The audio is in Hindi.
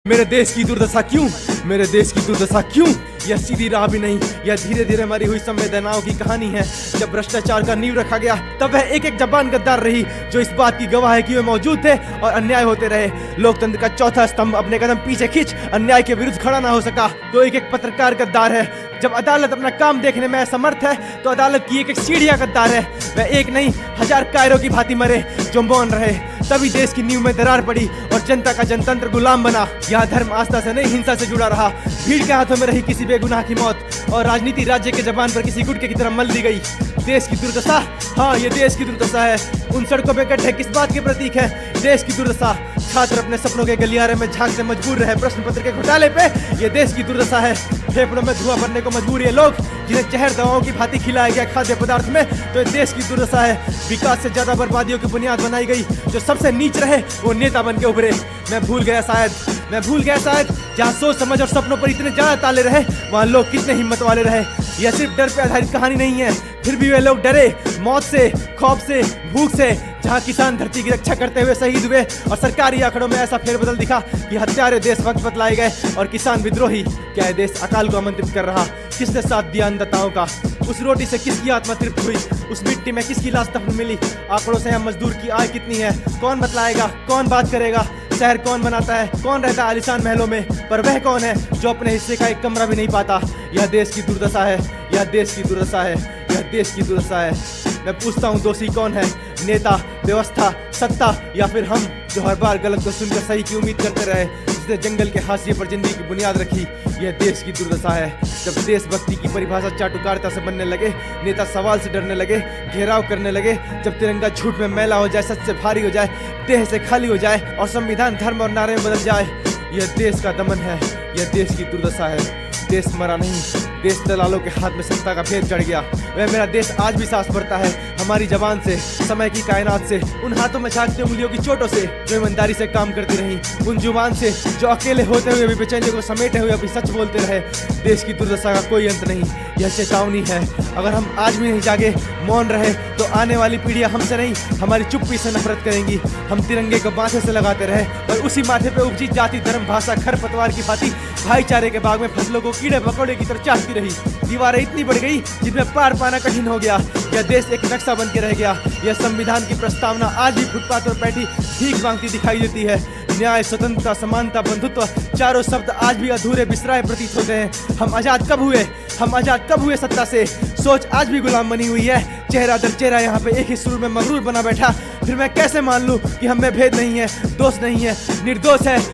मेरे देश की दुर्दशा क्यों, मेरे देश की दुर्दशा क्यों? यह सीधी राह भी नहीं, यह धीरे धीरे मरी हुई संवेदनाओं की कहानी है। जब भ्रष्टाचार का नींव रखा गया तब वह एक एक जबान गद्दार रही जो इस बात की गवाह है कि वे मौजूद थे और अन्याय होते रहे। लोकतंत्र का चौथा स्तंभ अपने कदम पीछे खींच अन्याय के विरुद्ध खड़ा ना हो सका तो एक एक पत्रकार गद्दार है। जब अदालत अपना काम देखने में असमर्थ है तो अदालत की एक एक सीढ़ियां गद्दार है। वह एक नहीं हजार कायरों की भांति मरे जो मौन रहे, तभी देश की नींव में दरार पड़ी और जनता का जनतंत्र गुलाम बना। यह धर्म आस्था से नहीं हिंसा से जुड़ा रहा। भीड़ के हाथों में रही किसी बेगुनाह की मौत और राजनीति राज्य के जबान पर किसी गुटके की तरह मल दी गई। देश की दुर्दशा, हाँ ये देश की दुर्दशा है। उन सड़कों पे गड्ढे किस बात के प्रतीक है? देश की दुर्दशा। छात्र अपने सपनों के गलियारे में झांकने मजबूर रहे प्रश्न पत्र के घोटाले पे, ये देश की दुर्दशा है। फेफड़ों में धुआं भरने को मजबूर ये लोग जिन्हें जहर दवाओं की भांति खिलाया गया खाद्य पदार्थ में, तो ये देश की दुर्दशा है। विकास से ज्यादा बर्बादियों की बुनियाद बनाई गई, जो सबसे नीच रहे वो नेता बन के उभरे। मैं भूल गया शायद जहाँ सोच समझ और सपनों पर इतने ज्यादा ताले रहे वहाँ लोग कितने हिम्मत वाले रहे। यह सिर्फ डर पे आधारित कहानी नहीं है, फिर भी वे लोग डरे मौत से, खौफ से, भूख से। जहाँ किसान धरती की रक्षा करते हुए शहीद हुए और सरकारी आंकड़ों में ऐसा फेरबदल दिखा कि हत्यारे देशभक्त बतलाए गए और किसान विद्रोही। क्या यह देश अकाल को आमंत्रित कर रहा? किसने साथ दिया अन्नदाताओं का? उस रोटी से किसकी आत्मा तृप्त हुई? उस मिट्टी में किसकी लाश दफन मिली? आंकड़ों से हम मजदूर की आय कितनी है कौन बतलाएगा? कौन बात करेगा? शहर कौन बनाता है? कौन रहता है आलीशान महलों में? पर वह कौन है जो अपने हिस्से का एक कमरा भी नहीं पाता? यह देश की दुर्दशा है, यह देश की दुर्दशा है, यह देश की दुर्दशा है। मैं पूछता हूँ दोषी कौन है? नेता, व्यवस्था, सत्ता या फिर हम जो हर बार गलत को सुनकर सही की उम्मीद करते रहे, जिसने जंगल के हाशिए पर जिंदगी की बुनियाद रखी? यह देश की दुर्दशा है। जब देशभक्ति की परिभाषा चाटुकारिता से बनने लगे, नेता सवाल से डरने लगे, घेराव करने लगे, जब तिरंगा झूठ में मैला हो जाए, सच से भारी हो जाए, देह से खाली हो जाए और संविधान धर्म और नारे में बदल जाए, यह देश का दमन है, यह देश की दुर्दशा है। देश मरा नहीं, देश दलालों के हाथ में सत्ता का भेद चढ़ गया। वह मेरा देश आज भी सांस भरता है हमारी जबान से, समय की कायनात से, उन हाथों में झांकती उंगलियों की चोटों से जो ईमानदारी से काम करती रही, उन जुबान से जो अकेले होते हुए भी बेचैनी को समेटे हुए अभी सच बोलते रहे। देश की दुर्दशा का कोई अंत नहीं, यह चेतावनी है। अगर हम आज भी नहीं जागे, मौन रहे, तो आने वाली पीढ़ियां हमसे नहीं हमारी चुप्पी से नफरत करेंगी। हम तिरंगे को माथे से लगाते रहे और उसी माथे पे उपजी जाति धर्म भाषा खरपतवार की भांति भाईचारे के बाग में फसलों को कीड़े मकोड़े की तरह चाटती रही। दीवारें इतनी बढ़ गई जिनमें पार पाना कठिन हो गया। यह देश एक नक्शा बन के रह गया। यह संविधान की प्रस्तावना आज भी फुटपाथ पर बैठी भीख मांगती दिखाई देती है। न्याय, स्वतंत्रता, समानता, बंधुत्व, चारों शब्द आज भी अधूरे बिसराए प्रतीत होते हैं। हम आजाद कब हुए? हम आजाद कब हुए सत्ता से? सोच आज भी गुलाम बनी हुई है। चेहरा दर चेहरा यहाँ पे एक ही सुर में मगरूर बना बैठा। फिर मैं कैसे मान लूं कि हम में भेद नहीं है, दोष नहीं है, निर्दोष है।